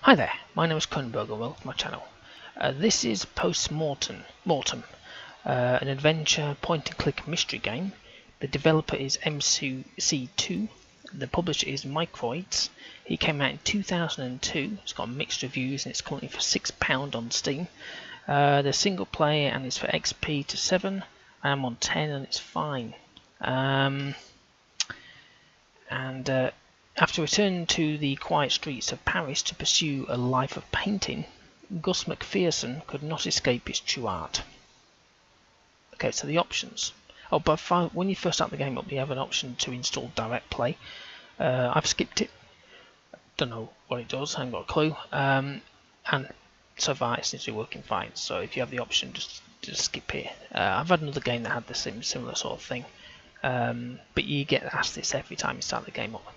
Hi there, my name is Kronenberg and welcome to my channel. This is Post Mortem, an adventure point-and-click mystery game. The developer is MCC2, the publisher is Microids. He came out in 2002, it's got mixed reviews and it's currently for £6 on Steam. There's single player and it's for XP to 7, I'm on 10 and it's fine. After returning to the quiet streets of Paris to pursue a life of painting, Gus McPherson could not escape his true art. Okay, so the options. Oh, but when you first start the game up, you have an option to install Direct Play. I've skipped it. Don't know what it does, I haven't got a clue. And so far it seems to be working fine. So if you have the option, just skip here. I've had another game that had the similar sort of thing. But you get asked this every time you start the game up.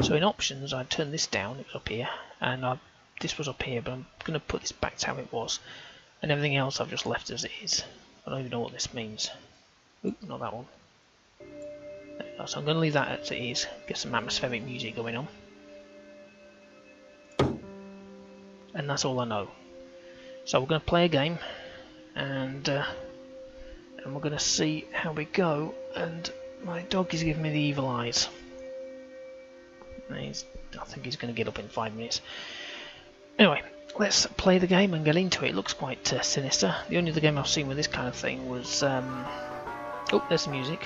So in options, I turned this down, it was up here, and this was up here, but I'm going to put this back to how it was, and everything else I've just left as it is. I don't even know what this means. Oop, not that one. There we go. So I'm going to leave that as it is, get some atmospheric music going on. And that's all I know. So we're going to play a game, and we're going to see how we go, and my dog is giving me the evil eyes. I think he's going to get up in 5 minutes. Anyway, let's play the game and get into it. It looks quite sinister. The only other game I've seen with this kind of thing was... oh, there's the music.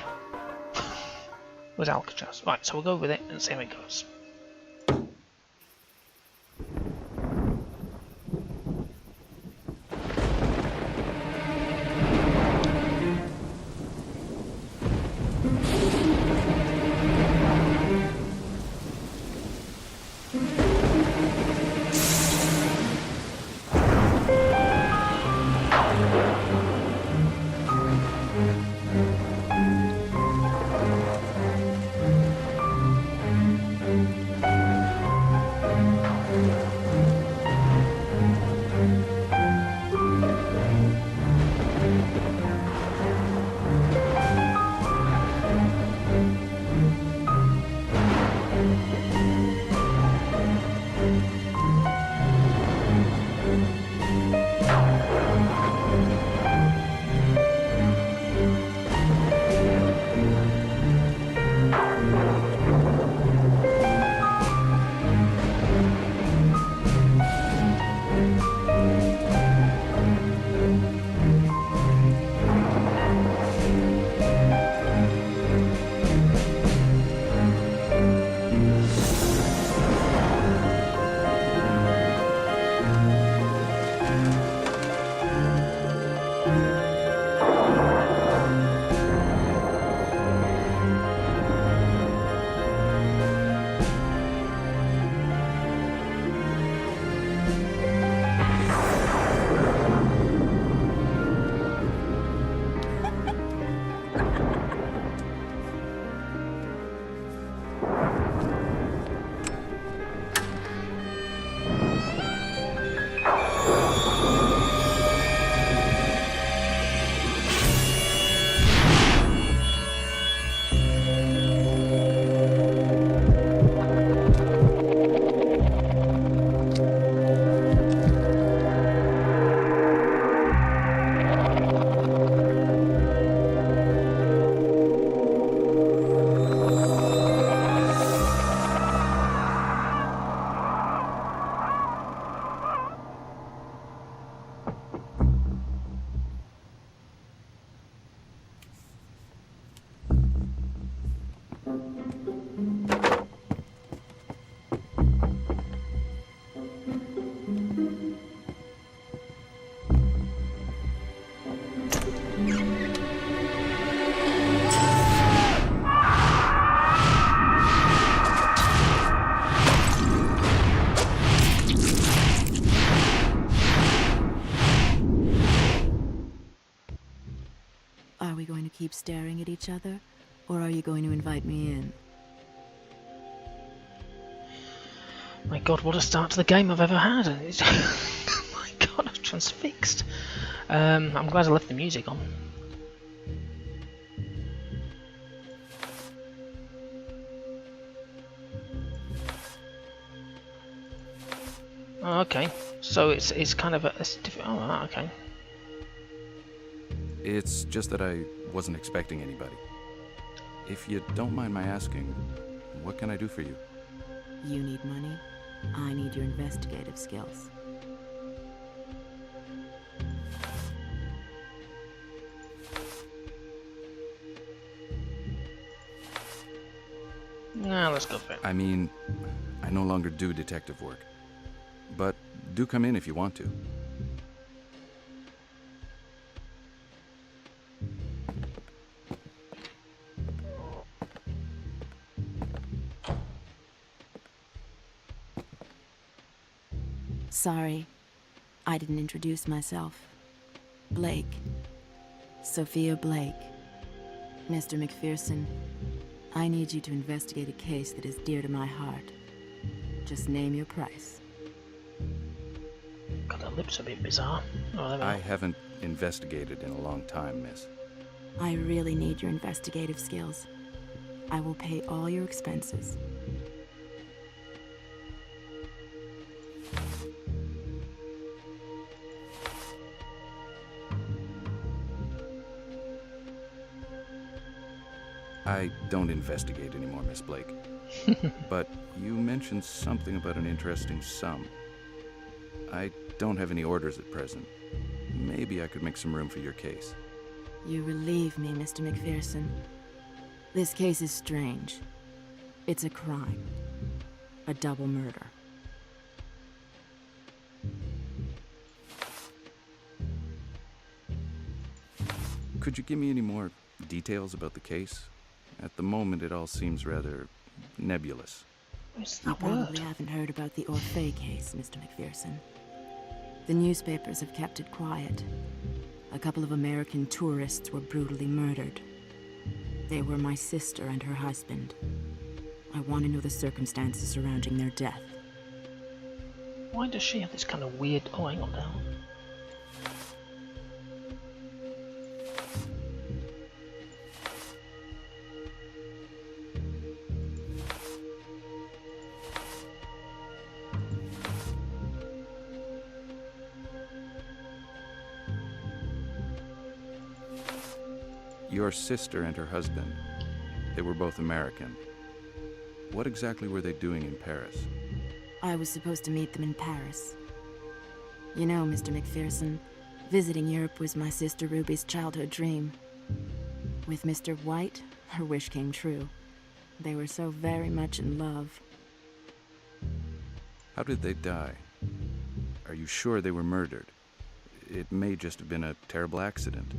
was Alcatraz. Right, so we'll go with it and see how it goes. Are we going to keep staring at each other, or are you going to invite me in? My god, what a start to the game I've ever had. Oh my god, I'm transfixed. I'm glad I left the music on. Oh, okay. So it's kind of a different. Oh, right, okay. It's just that I wasn't expecting anybody. If you don't mind my asking, what can I do for you? You need money. I need your investigative skills. Nah, let's go for it. I mean, I no longer do detective work. But do come in if you want to. Sorry, I didn't introduce myself. Blake. Sophia Blake. Mr. McPherson, I need you to investigate a case that is dear to my heart. Just name your price. God, the lips are a bit bizarre. Oh, there we I go. haven't investigated in a long time, miss. I really need your investigative skills. I will pay all your expenses. I don't investigate anymore, Miss Blake. But you mentioned something about an interesting sum. I don't have any orders at present. Maybe I could make some room for your case. You relieve me, Mr. McPherson. This case is strange. It's a crime. A double murder. Could you give me any more details about the case? At the moment, it all seems rather nebulous. What's You that word? probably haven't heard about the Orphée case, Mr. McPherson. The newspapers have kept it quiet. A couple of American tourists were brutally murdered. They were my sister and her husband. I want to know the circumstances surrounding their death. Why does she have this kind of weird... Oh, hang on now. Your sister and her husband, they were both American. What exactly were they doing in Paris? I was supposed to meet them in Paris. You know, Mr. McPherson, visiting Europe was my sister Ruby's childhood dream. With Mr. White, her wish came true. They were so very much in love. How did they die? Are you sure they were murdered? It may just have been a terrible accident.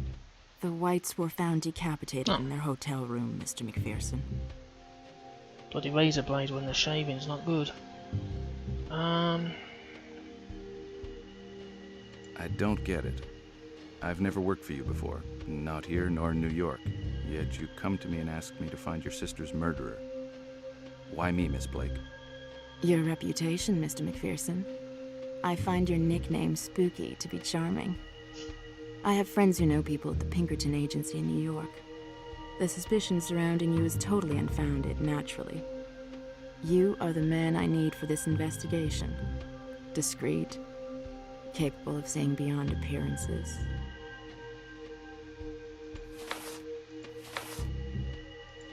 The Whites were found decapitated Oh. in their hotel room, Mr. McPherson. Bloody razor blade when they're shaving's not good. I don't get it. I've never worked for you before, not here nor in New York. Yet you come to me and ask me to find your sister's murderer. Why me, Miss Blake? Your reputation, Mr. McPherson. I find your nickname Spooky to be charming. I have friends who know people at the Pinkerton Agency in New York. The suspicion surrounding you is totally unfounded, naturally. You are the man I need for this investigation. Discreet, capable of seeing beyond appearances.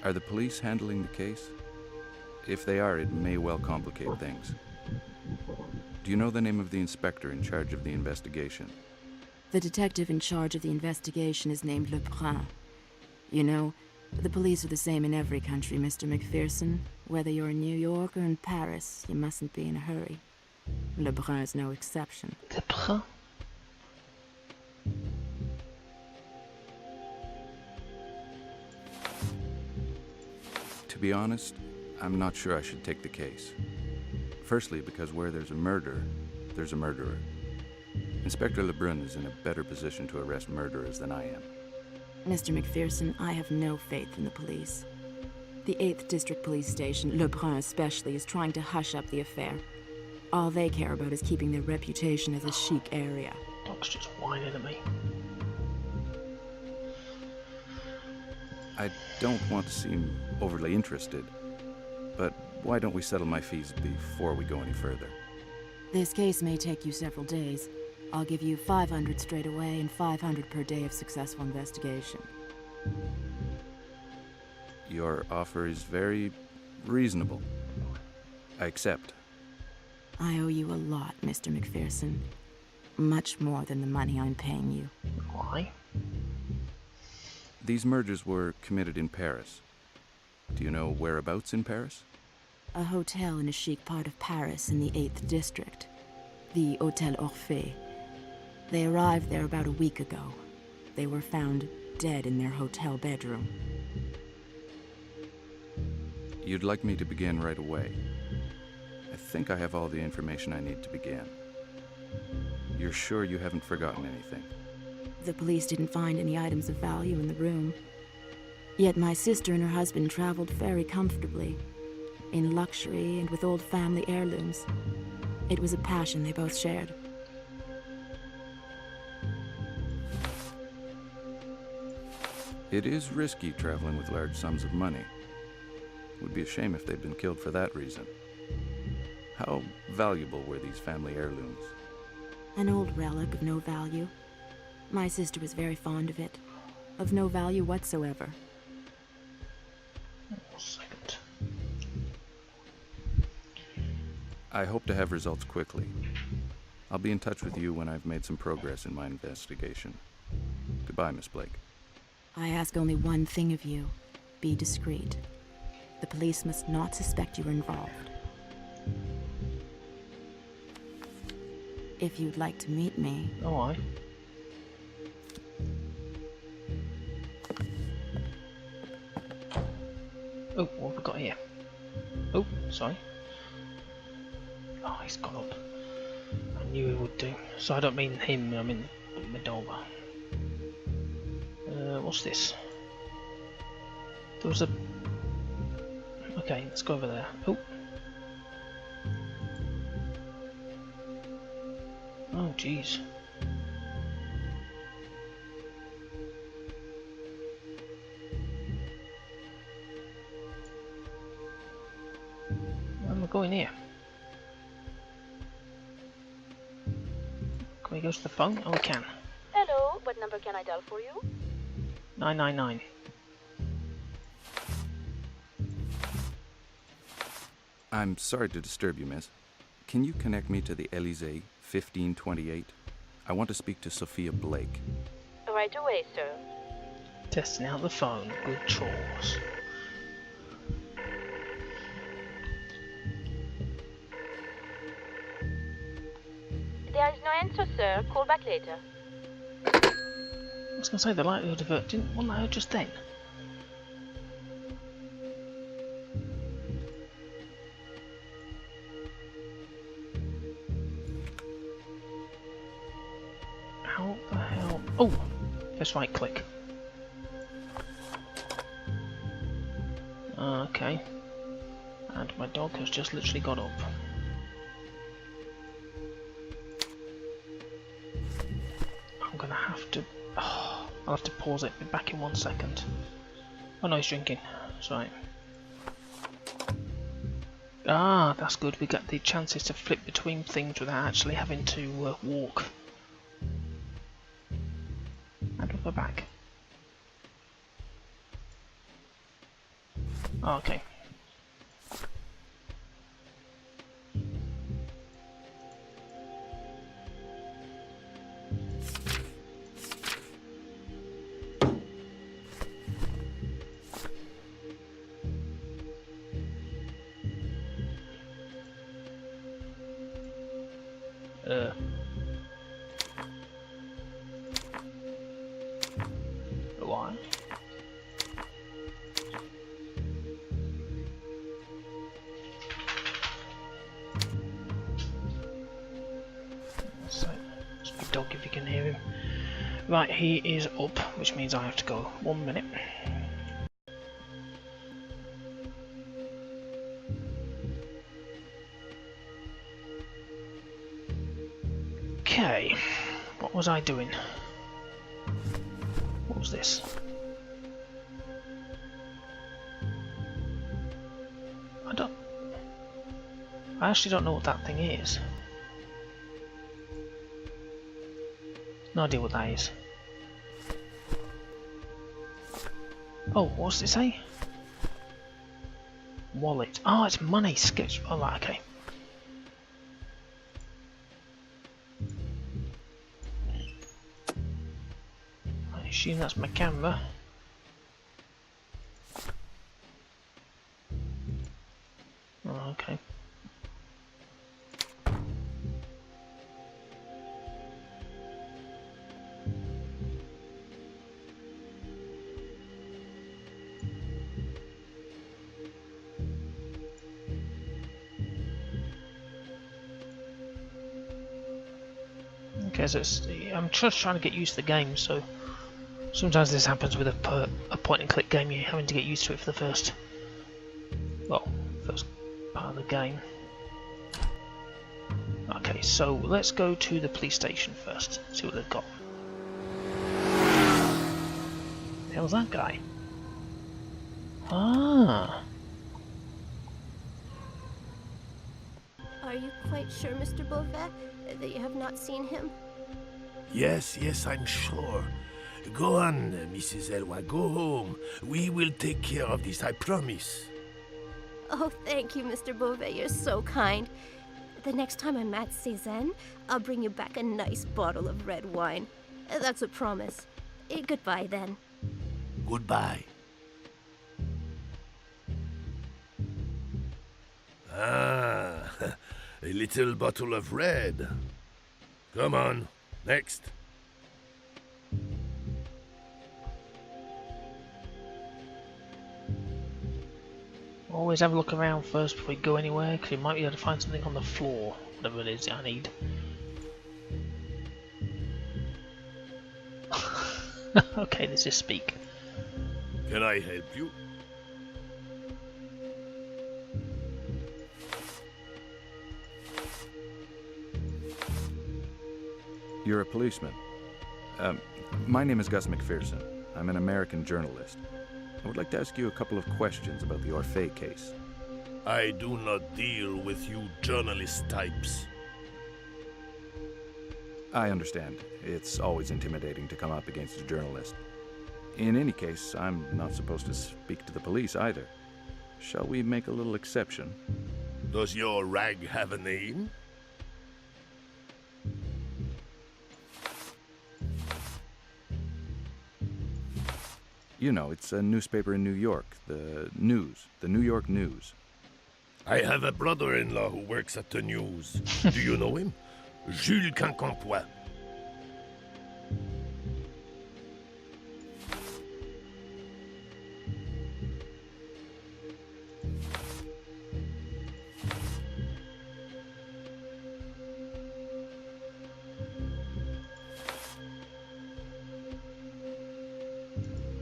Are the police handling the case? If they are, it may well complicate things. Do you know the name of the inspector in charge of the investigation? The detective in charge of the investigation is named Lebrun. You know, the police are the same in every country, Mr. McPherson. Whether you're in New York or in Paris, you mustn't be in a hurry. Lebrun is no exception. Lebrun? To be honest, I'm not sure I should take the case. Firstly, because where there's a murder, there's a murderer. Inspector Lebrun is in a better position to arrest murderers than I am. Mr. McPherson, I have no faith in the police. The 8th District Police Station, Lebrun especially, is trying to hush up the affair. All they care about is keeping their reputation as a chic area. Dog's just whining at me. I don't want to seem overly interested, but why don't we settle my fees before we go any further? This case may take you several days. I'll give you 500 straight away and 500 per day of successful investigation. Your offer is very reasonable. I accept. I owe you a lot, Mr. McPherson. Much more than the money I'm paying you. Why? These murders were committed in Paris. Do you know whereabouts in Paris? A hotel in a chic part of Paris in the 8th district. The Hôtel Orphée. They arrived there about a week ago. They were found dead in their hotel bedroom. You'd like me to begin right away. I think I have all the information I need to begin. You're sure you haven't forgotten anything? The police didn't find any items of value in the room. Yet my sister and her husband traveled very comfortably, in luxury and with old family heirlooms. It was a passion they both shared. It is risky traveling with large sums of money. It would be a shame if they'd been killed for that reason. How valuable were these family heirlooms? An old relic of no value. My sister was very fond of it. Of no value whatsoever. Oh, second. I hope to have results quickly. I'll be in touch with you when I've made some progress in my investigation. Goodbye, Miss Blake. I ask only one thing of you. Be discreet. The police must not suspect you're involved. If you'd like to meet me... Oh, aye. Oh, what have we got here? Oh, sorry. Oh, he's gone up. I knew he would do. So I don't mean him, I mean Moldova. What's this? There was a... Okay, let's go over there. Oh. Oh, jeez. Where am I going here? Can we go to the phone? Oh, we can. Hello, what number can I dial for you? 999. I'm sorry to disturb you, miss. Can you connect me to the Elysee, 1528? I want to speak to Sophia Blake. Right away, sir. Testing out the phone. Good chores. There is no answer, sir. Call back later. I was going to say the likelihood of it. Wasn't that her just then? How the hell? Oh! Press right click. Okay. And my dog has just literally got up. I'm gonna have to... Oh, I'll have to pause it. Be back in 1 second. Oh no, he's drinking. That's right. Ah, that's good. We get the chances to flip between things without actually having to walk. How do I go back? Oh, okay. Why? So, big dog if you can hear him. Right, he is up, which means I have to go 1 minute. Okay, what was I doing? What was this? I actually don't know what that thing is. No idea what that is. Oh, what's it say? Wallet. Oh, it's money. Sketch. Oh, right, okay. I assume that's my camera. Oh, okay. Okay, so I'm just trying to get used to the game, so sometimes this happens with a point-and-click game. You're having to get used to it for the first part of the game. Okay, so let's go to the police station first, see what they've got. The hell's that guy? Ah. Are you quite sure, Mr. Beauvais, that you have not seen him? Yes, I'm sure. Go on, Mrs. Elway, go home. We will take care of this, I promise. Oh, thank you, Mr. Beauvais. You're so kind. The next time I'm at Cézanne, I'll bring you back a nice bottle of red wine. That's a promise. Goodbye, then. Goodbye. Ah, a little bottle of red. Come on, next. Always have a look around first before you go anywhere, because you might be able to find something on the floor, whatever it is I need. Okay, let's just speak. Can I help you? You're a policeman. My name is Gus McPherson. I'm an American journalist. I would like to ask you a couple of questions about the Orphée case. I do not deal with you journalist types. I understand. It's always intimidating to come up against a journalist. In any case, I'm not supposed to speak to the police either. Shall we make a little exception? Does your rag have a name? You know, it's a newspaper in New York, the New York News. I have a brother-in-law who works at the news. Do you know him? Jules Quincampoix.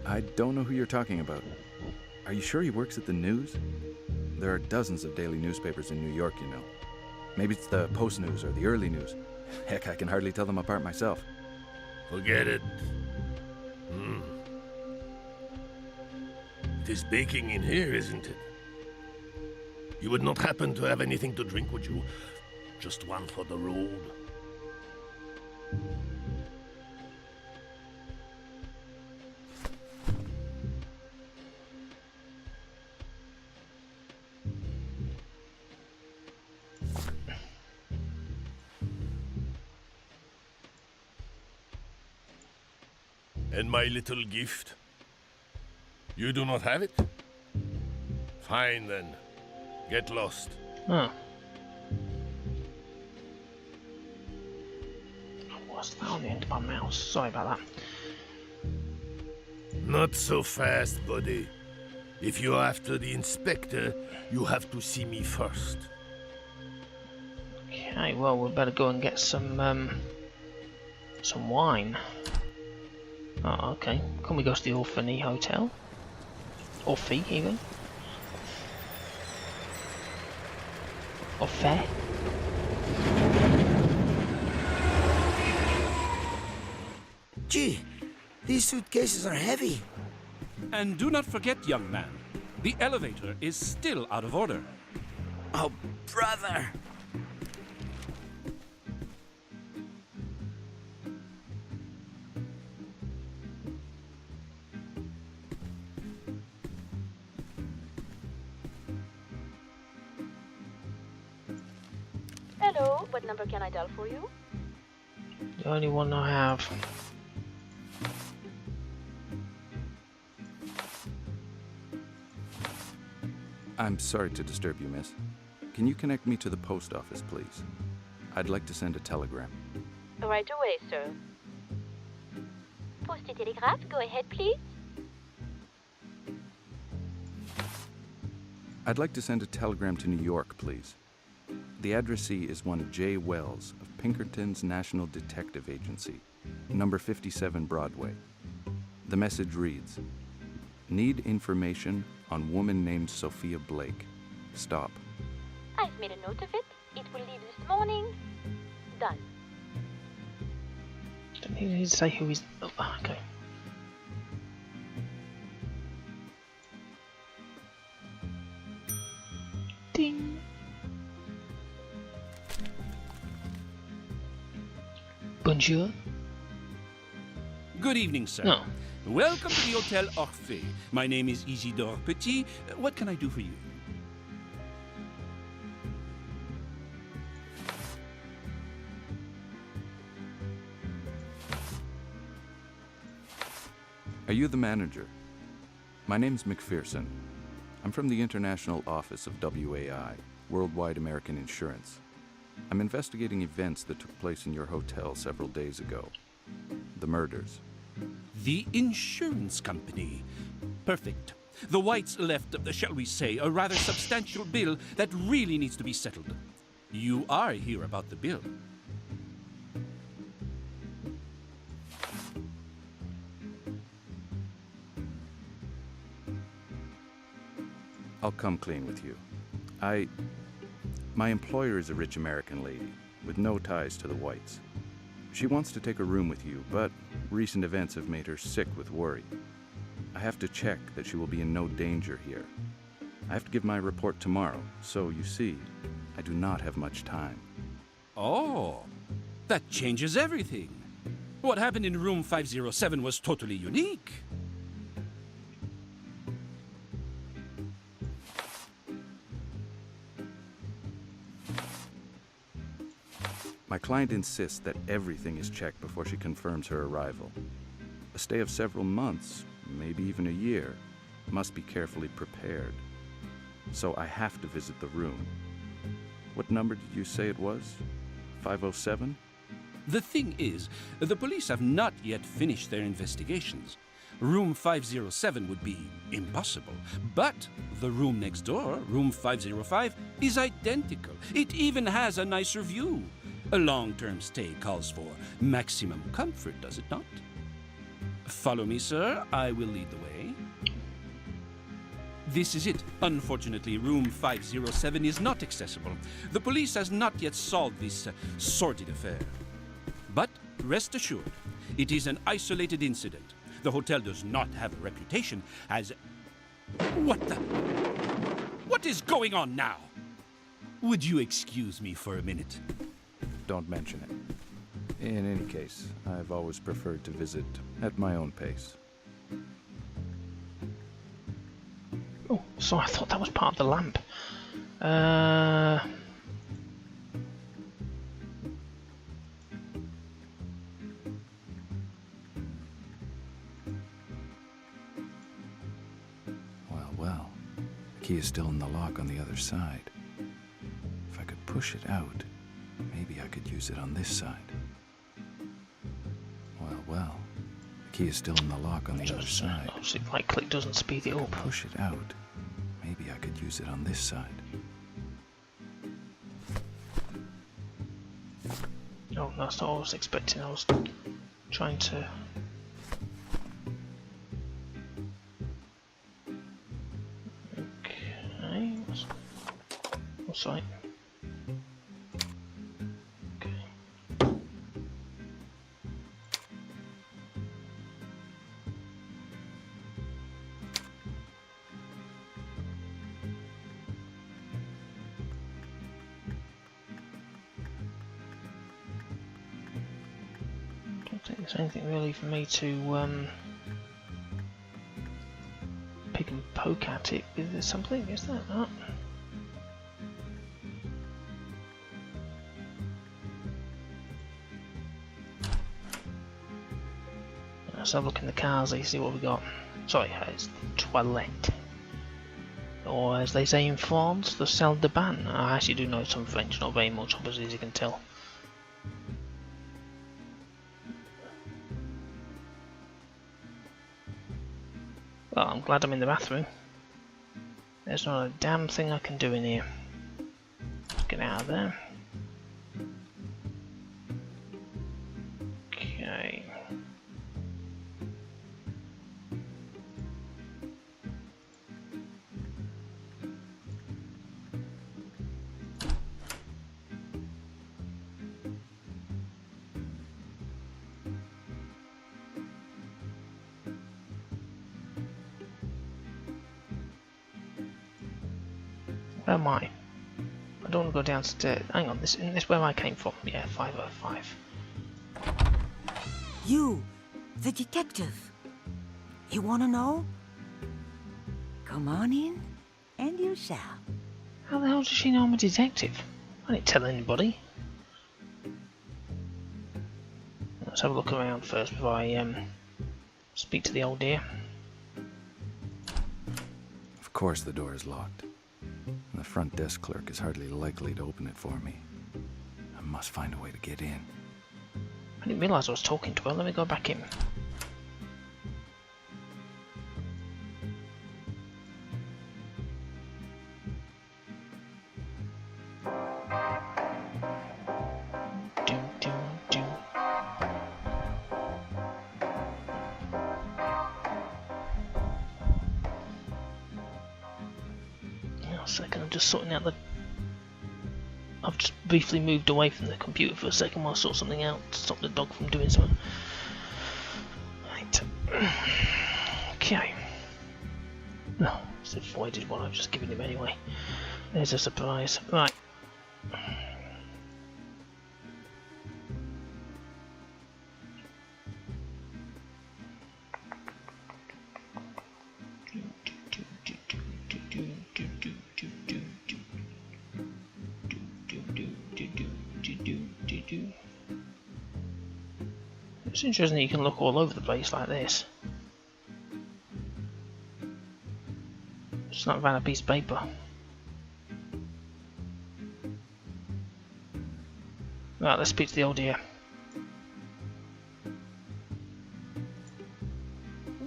I don't know who you're talking about. Are you sure he works at the news? There are dozens of daily newspapers in New York, you know. Maybe it's the Post News or the Early News. Heck, I can hardly tell them apart myself. Forget it. It is baking in here, isn't it? You would not happen to have anything to drink, would you? Just one for the road. And my little gift? You do not have it? Fine then. Get lost. Huh. What's that on the end of my mouse? Sorry about that. Not so fast, buddy. If you're after the inspector, you have to see me first. Okay, well, we better go and get some wine. Oh, okay. Can we go to the Orphaney Hotel? Orphée, even? Orphée? Gee, these suitcases are heavy. And do not forget, young man, the elevator is still out of order. Oh, brother. What number can I dial for you? The only one I have. I'm sorry to disturb you, miss. Can you connect me to the post office, please? I'd like to send a telegram. Right away, sir. Post a telegraph. Go ahead, please. I'd like to send a telegram to New York, please. The addressee is one J. Wells of Pinkerton's National Detective Agency, number 57 Broadway. The message reads, "Need information on woman named Sophia Blake. Stop." I've made a note of it. It will leave this morning. Done. Don't you need to say who he's... Oh, okay. Ding. Bonjour. Good evening, sir. No. Welcome to the Hotel Orphée. My name is Isidore Petit. What can I do for you? Are you the manager? My name's McPherson. I'm from the international office of WAI, Worldwide American Insurance. I'm investigating events that took place in your hotel several days ago. The murders. The insurance company. Perfect. The Whites left, shall we say, a rather substantial bill that really needs to be settled. You are here about the bill. I'll come clean with you. My employer is a rich American lady with no ties to the Whites. She wants to take a room with you, but recent events have made her sick with worry. I have to check that she will be in no danger here. I have to give my report tomorrow, so you see, I do not have much time. Oh, that changes everything. What happened in room 507 was totally unique. My client insists that everything is checked before she confirms her arrival. A stay of several months, maybe even a year, must be carefully prepared. So I have to visit the room. What number did you say it was? 507? The thing is, the police have not yet finished their investigations. Room 507 would be impossible, but the room next door, room 505, is identical. It even has a nicer view. A long-term stay calls for maximum comfort, does it not? Follow me, sir. I will lead the way. This is it. Unfortunately, room 507 is not accessible. The police has not yet solved this sordid affair. But rest assured, it is an isolated incident. The hotel does not have a reputation as... What is going on now? Would you excuse me for a minute? Don't mention it. In any case, I've always preferred to visit at my own pace. Oh, so I thought that was part of the lamp. Well. The key is still in the lock on the other side. If I could push it out, maybe I could use it on this side. Well. The key is still in the lock on the other side. Obviously, right click doesn't speed it up. Push it out. Maybe I could use it on this side. No, that's not what I was expecting. I was trying to... Okay, what's right? Okay. I don't think there's anything really for me to pick and poke at it. Is there something? Is there not? Let's have a look in the cars, see what we got. Sorry, it's toilette. Or as they say in France, the salle de bain. I actually do know some French, not very much, obviously, as you can tell. Well, I'm glad I'm in the bathroom. There's not a damn thing I can do in here. Let's get out of there. Okay. Where am I? I don't want to go downstairs. Hang on, isn't this where I came from? Yeah, 505. You, the detective. You wanna know? Come on in, and you shall. How the hell does she know I'm a detective? I didn't tell anybody. Let's have a look around first before I speak to the old dear. Of course the door is locked. The front desk clerk is hardly likely to open it for me. I must find a way to get in. I didn't realise I was talking to her. Let me go back in. Second, I'm just sorting out the... I've just briefly moved away from the computer for a second while I sort something out to stop the dog from doing something. Right. Okay. No, it's avoided what I've just given him anyway. There's a surprise. Right. It's interesting that you can look all over the place like this. It's not around a piece of paper. Right, let's speak to the old dear.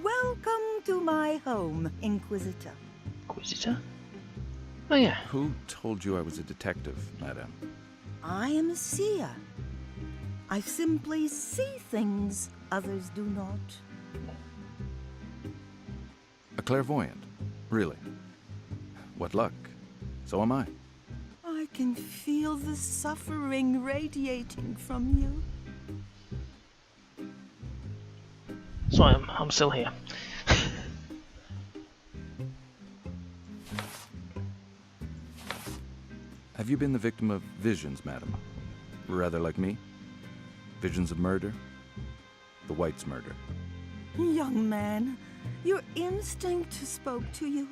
Welcome to my home, Inquisitor. Inquisitor? Oh yeah. Who told you I was a detective, madam? I am a seer. I simply see things others do not. A clairvoyant? Really? What luck. So am I. I can feel the suffering radiating from you. Sorry, I'm still here. Have you been the victim of visions, madam? Rather like me? Visions of murder? The White's murder. Young man, your instinct spoke to you.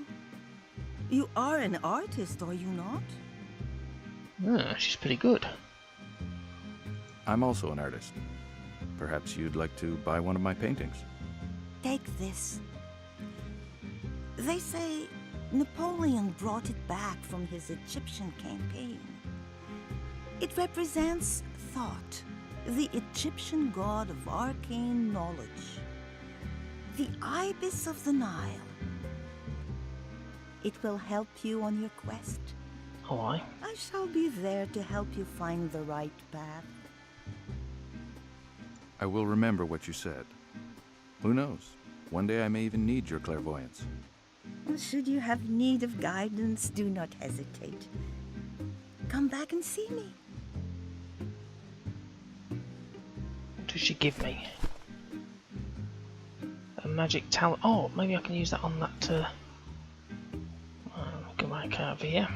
You are an artist, are you not? Ah, she's pretty good. I'm also an artist. Perhaps you'd like to buy one of my paintings. Take this. They say Napoleon brought it back from his Egyptian campaign. It represents thought, the Egyptian god of arcane knowledge, the ibis of the Nile. It will help you on your quest. Oh, I shall be there to help you find the right path. I will remember what you said. Who knows? One day I may even need your clairvoyance. Should you have need of guidance, do not hesitate. Come back and see me. What does she give me? A magic talent. Oh, maybe I can use that on that. Go back over here.